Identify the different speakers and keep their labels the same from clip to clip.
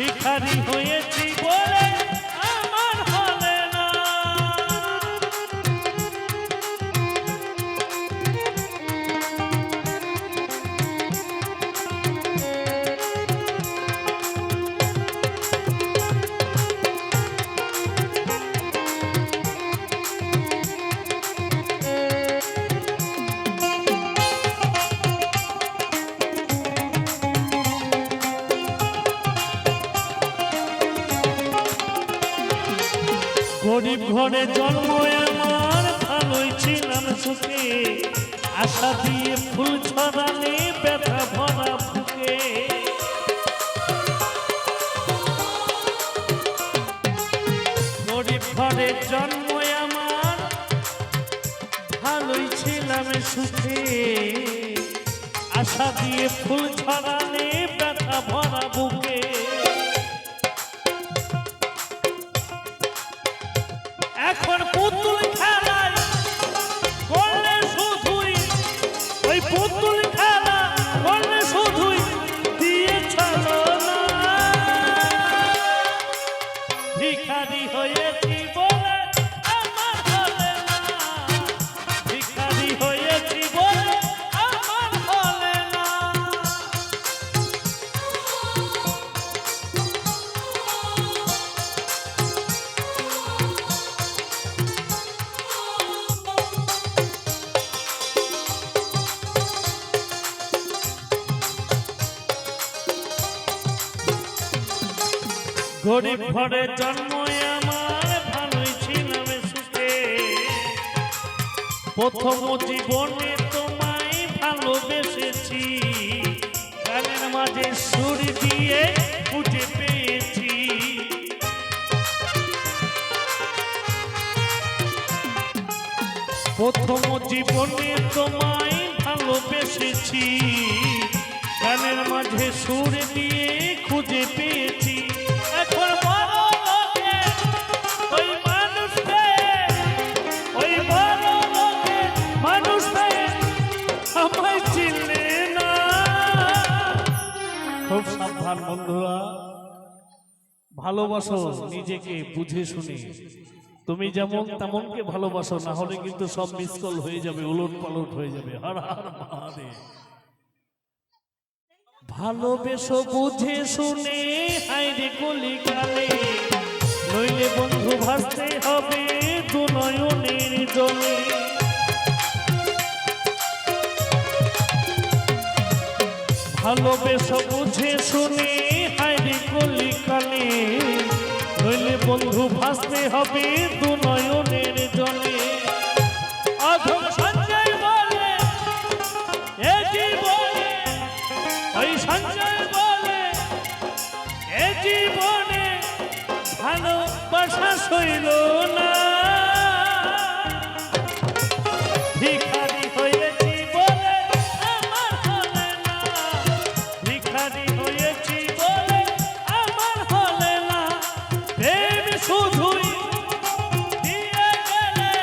Speaker 1: ভিখারি হয়েছি বলে আমার হলে না। গরিব ঘরে জন্ম আমার, ভালোই ছিলাম সুখে, আশা দিয়ে ফুল ছড়ালে ব্যথা ভরা বুকে। গরিব ঘরে জন্ম আমার, ভালোই ছিলাম সুখে, আশা দিয়ে ফুল ছড়ালে ব্যথা ভরা বুকে। এখন পুতুল খেলায় করলে শুধুই, ওই পুতুল খেলা করলে শুধুই দিয়ে চলো না। ভিখারি হয়েছি বলে আমার হলে না, ভিখারি হয়েছি বলে আমার হলে না। গরিব ঘরে জন্ম আমার, ভালোই ছিলাম সুখে, প্রথম জীবনে তোমায় ভালোবেসেছি, গানের মাঝে সুর দিয়ে খুঁজে পেয়েছি। প্রথম জীবনে তোমায় ভালোবেসেছি, গানের মাঝে সুর দিয়ে খুঁজে পেয়েছি। এখন বড় লোকে ওই মানুষ পেয়ে, ওই বড় লোকে মানুষ পেয়ে আমায় চিনলে না। খুব সাবধান বন্ধুরা, ভালোবাসো নিজেকে বুঝে শুনে। তুমি যেমন তেমনকে ভালোবাসো, না হলে কিন্তু সব মিসকল হয়ে যাবে, উলট পালট হয়ে যাবে। হর হর মহাদেব। ভালোবেসো বুঝে শুনে, হাইরে কলিকালে, নইলে বন্ধু ভাসতে হবে দু নয়নের জলে। ভালোবেসো বুঝে শুনে, হাইরে কলিকালে, নইলে বন্ধু ভাসতে হবে দু নয়নের জলে। অধম সঞ্জয় বলে এ জীবনে, ওই সঞ্জয় বলে এ জীবনে ভালোবাসা সইল না। ভিখারি হয়েছি বলে আমার হলে না, ভিখারি হয়েছি বলে আমার হলে না। প্রেম শুধুই দিয়ে গেলে,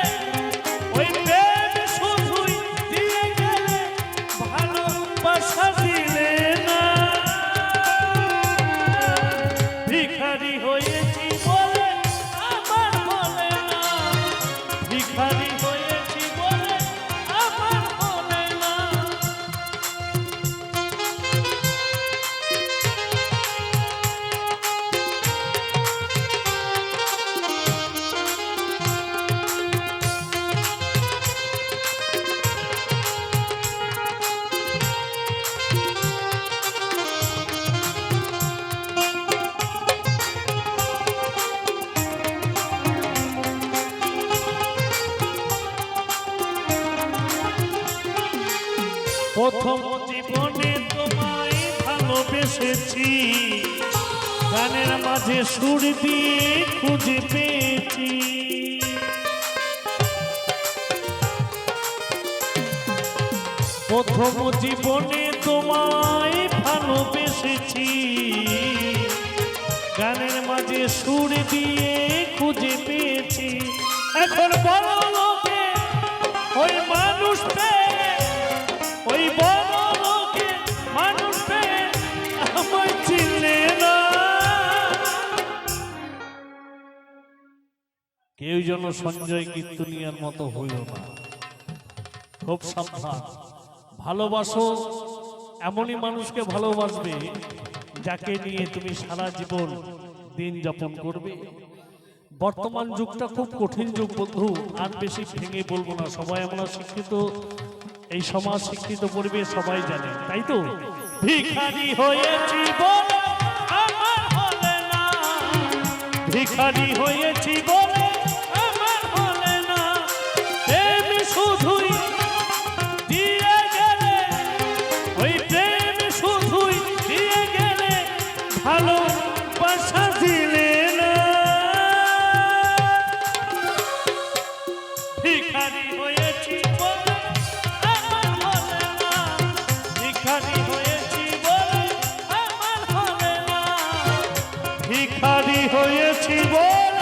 Speaker 1: ওই প্রেম শুধুই দিয়ে গেলে, ভালোবাসা দিলে না। ভিখারি হয়েছি বলে আমার হলে না, ভিখারি হয়েছি বলে আমার হলে না। প্রথম জীবনে তোমায় ভালোবেসেছি, গানের মাঝে সুর দিয়ে খুঁজে পেয়েছি। প্রথম জীবনে তোমায় ভালোবেসেছি, গানের মাঝে সুর দিয়ে খুঁজে পেয়েছি। এখন বড় লোকে ওই মানুষ পেয়ে, ওই বড় লোকে মানুষ পেয়ে আমায় চিনলে না। কেউ যেন সঞ্জয় কীর্তনিয়ার মতো হইল না। খুব সাবধান, ভালোবাসো, এমনই মানুষকে ভালোবাসবে যাকে নিয়ে তুমি সারা জীবন দিন যাপন করবে। বর্তমান যুগটা খুব কঠিন যুগ বন্ধু, আর বেশি ভেঙে বলবো না। সবাই আমরা শিক্ষিত, এই সমাজ শিক্ষিত পরিবেশ সবাই জানে, তাই তো? ভিখারি হয়েছি বলে আমার হলে না, ভিখারি হয়েছি বলে আমার হলে না, প্রেম শুধুই দিয়ে গেলে, ওই প্রেম শুধুই দিয়ে গেলে, ভালোবাসা দিলে না। ভিখারি হয়েছি বলে আমার হলে না, ভিখারি হয়েছি বলে আমার হলে না, ভিখারি হয়েছি বলে